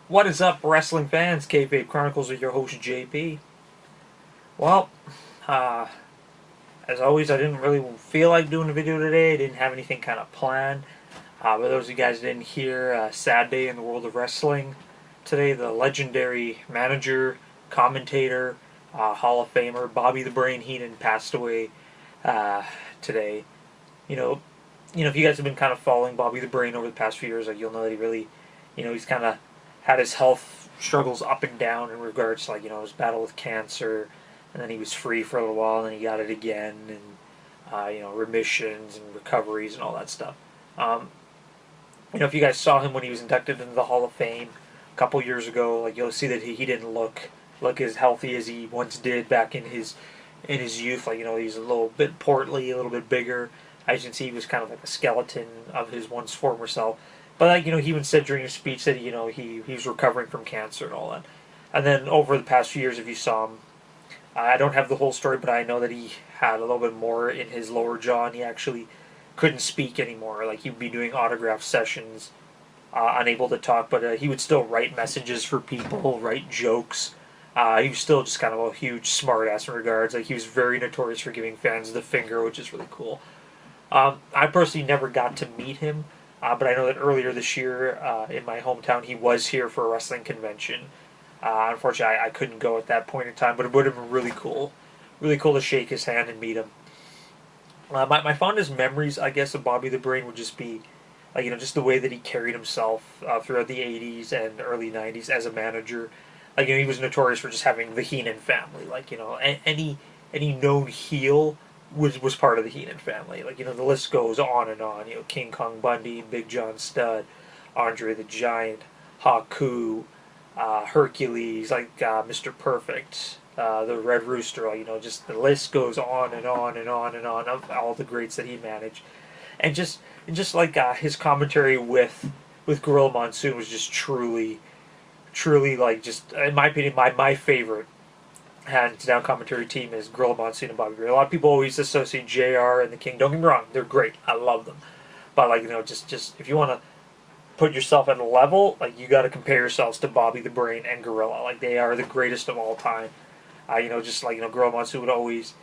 What is up, wrestling fans? KayFabe Chronicles with your host, JP. Well, uh, as always, I didn't really feel like doing a video today. I didn't have anything kind of planned. But those of you guys didn't hear, sad day in the world of wrestling today. The legendary manager, commentator, Hall of Famer, Bobby The Brain Heenan passed away today. You know, if you guys have been kind of following Bobby The Brain over the past few years, like you'll know that he really, he's kind of had his health struggles up and down in regards to his battle with cancer, and then he was free for a little while, and then he got it again, and remissions and recoveries and all that stuff. Um, if you guys saw him when he was inducted into the Hall of Fame a couple years ago, like you'll see that he didn't look as healthy as he once did back in his youth. He's a little bit portly, a little bit bigger. As you can see, he was kind of like a skeleton of his once former self. But he even said during his speech that he was recovering from cancer and all that. And then over the past few years, if you saw him, I don't have the whole story, but I know that he had a little bit more in his lower jaw, and he actually couldn't speak anymore. Like, he'd be doing autograph sessions, unable to talk, but he would still write messages for people, write jokes. He was still just kind of a huge smartass in regards. Like, he was very notorious for giving fans the finger, which is really cool. I personally never got to meet him, but I know that earlier this year in my hometown he was here for a wrestling convention. Unfortunately, I couldn't go at that point in time, but it would have been really cool to shake his hand and meet him. My fondest memories, I guess, of Bobby the Brain would just be, just the way that he carried himself throughout the '80s and early '90s as a manager. He was notorious for just having the Heenan family. Any known heel was part of the Heenan family. The list goes on and on. King Kong Bundy, Big John Studd, Andre the Giant, Haku, Hercules, Mr. Perfect, the Red Rooster. Just the list goes on and on and on and on of all the greats that he managed, and just his commentary with Gorilla Monsoon was just truly just in my opinion my favorite hands down commentary team is Gorilla Monsoon and Bobby Brain. A lot of people always associate JR and the King. Don't get me wrong, they're great. I love them. But just if you want to put yourself at a level, you got to compare yourselves to Bobby the Brain and Gorilla. They are the greatest of all time. Gorilla Monsoon would always,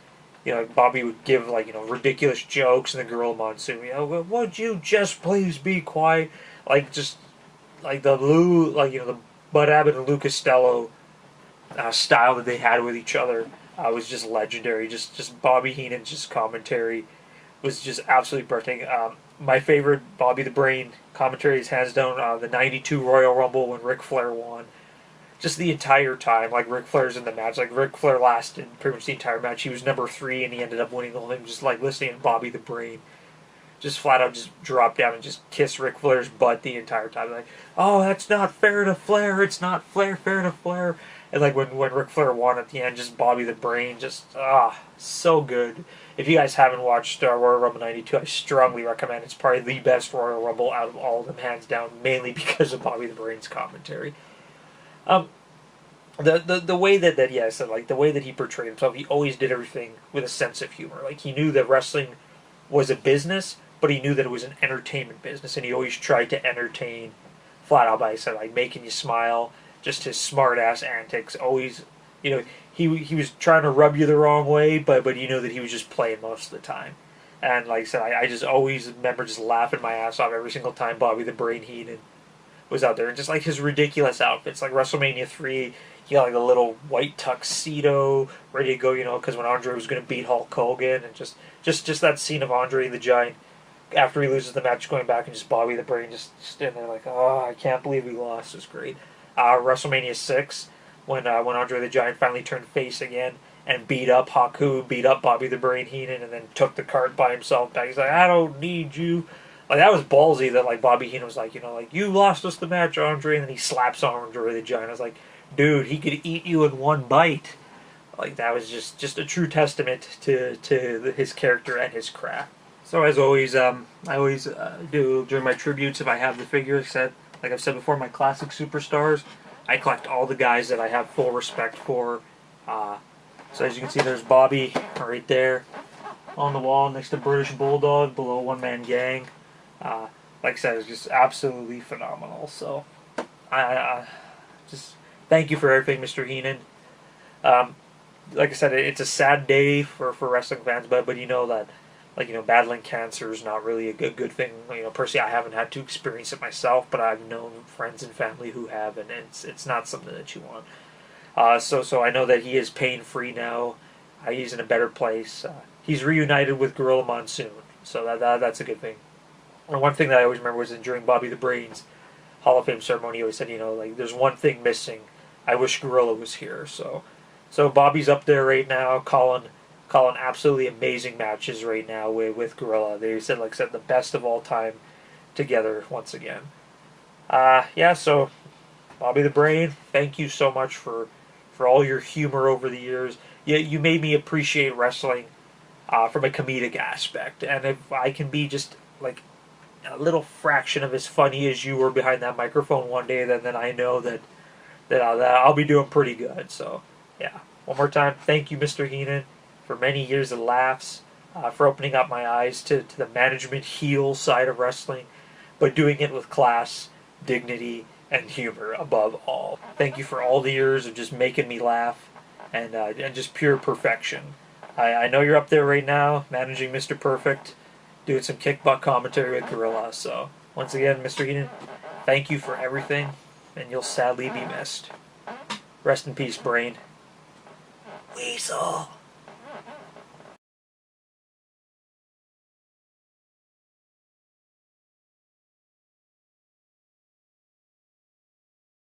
Bobby would give ridiculous jokes, and the Gorilla Monsoon, would you just please be quiet? Just the Bud Abbott and Lou Costello style that they had with each other was just legendary. Just Bobby Heenan's just commentary was just absolutely breathtaking. My favorite Bobby the Brain commentary is hands down the '92 Royal Rumble when Ric Flair won. Just the entire time, Ric Flair's in the match. Ric Flair lasted pretty much the entire match. He was number 3 and he ended up winning the whole thing. Just listening to Bobby the Brain just flat out just drop down and just kiss Ric Flair's butt the entire time. Oh, that's not fair to Flair. It's not fair to Flair. And when Ric Flair won at the end, just Bobby the Brain, just so good. If you guys haven't watched Royal Rumble '92, I strongly recommend. It's probably the best Royal Rumble out of all of them, hands down. Mainly because of Bobby the Brain's commentary. The way that I said the way that he portrayed himself, he always did everything with a sense of humor. He knew that wrestling was a business, but he knew that it was an entertainment business, and he always tried to entertain flat out by making you smile. Just his smart ass antics. Always, he was trying to rub you the wrong way, but that he was just playing most of the time. And like I said, I just always remember just laughing my ass off every single time Bobby the Brain Heenan was out there, and just his ridiculous outfits, WrestleMania 3. He got a little white tuxedo ready to go, because when Andre was going to beat Hulk Hogan, and just that scene of Andre the Giant after he loses the match, going back and just Bobby the Brain just standing there oh, I can't believe we lost. It was great. WrestleMania 6, when Andre the Giant finally turned face again and beat up Haku, beat up Bobby the Brain Heenan, and then took the cart by himself back. He's I don't need you. That was ballsy that Bobby Heenan was you lost us the match, Andre, and then he slaps Andre the Giant. I was dude, he could eat you in one bite. That was just a true testament to his character and his craft. So as always, I always do during my tributes if I have the figures set. Like I've said before, my classic superstars, I collect all the guys that I have full respect for. So as you can see, there's Bobby right there on the wall next to British Bulldog, below One Man Gang. Like I said, it's just absolutely phenomenal. So I just thank you for everything, Mr. Heenan. Um, like I said, it's a sad day for wrestling fans, but you know that, like, battling cancer is not really a good thing. Personally, I haven't had to experience it myself, but I've known friends and family who have, and it's not something that you want. So I know that he is pain free now. He's in a better place. He's reunited with Gorilla Monsoon, so that's a good thing. And one thing that I always remember was during Bobby the Brain's Hall of Fame ceremony, he always said, like, there's one thing missing. I wish Gorilla was here. So Bobby's up there right now, calling absolutely amazing matches right now with Gorilla. They said, like I said, the best of all time together once again. Yeah. So Bobby the Brain, thank you so much for all your humor over the years. You made me appreciate wrestling from a comedic aspect, and if I can be just like a little fraction of as funny as you were behind that microphone one day, then I know that I'll be doing pretty good. So, yeah. One more time, thank you, Mr. Heenan, for many years of laughs, for opening up my eyes to the management heel side of wrestling, but doing it with class, dignity, and humor above all. Thank you for all the years of just making me laugh and just pure perfection. I know you're up there right now, managing Mr. Perfect, doing some kick butt commentary with Gorilla. So, once again, Mr. Heenan, thank you for everything, and you'll sadly be missed. Rest in peace, Brain. Weasel.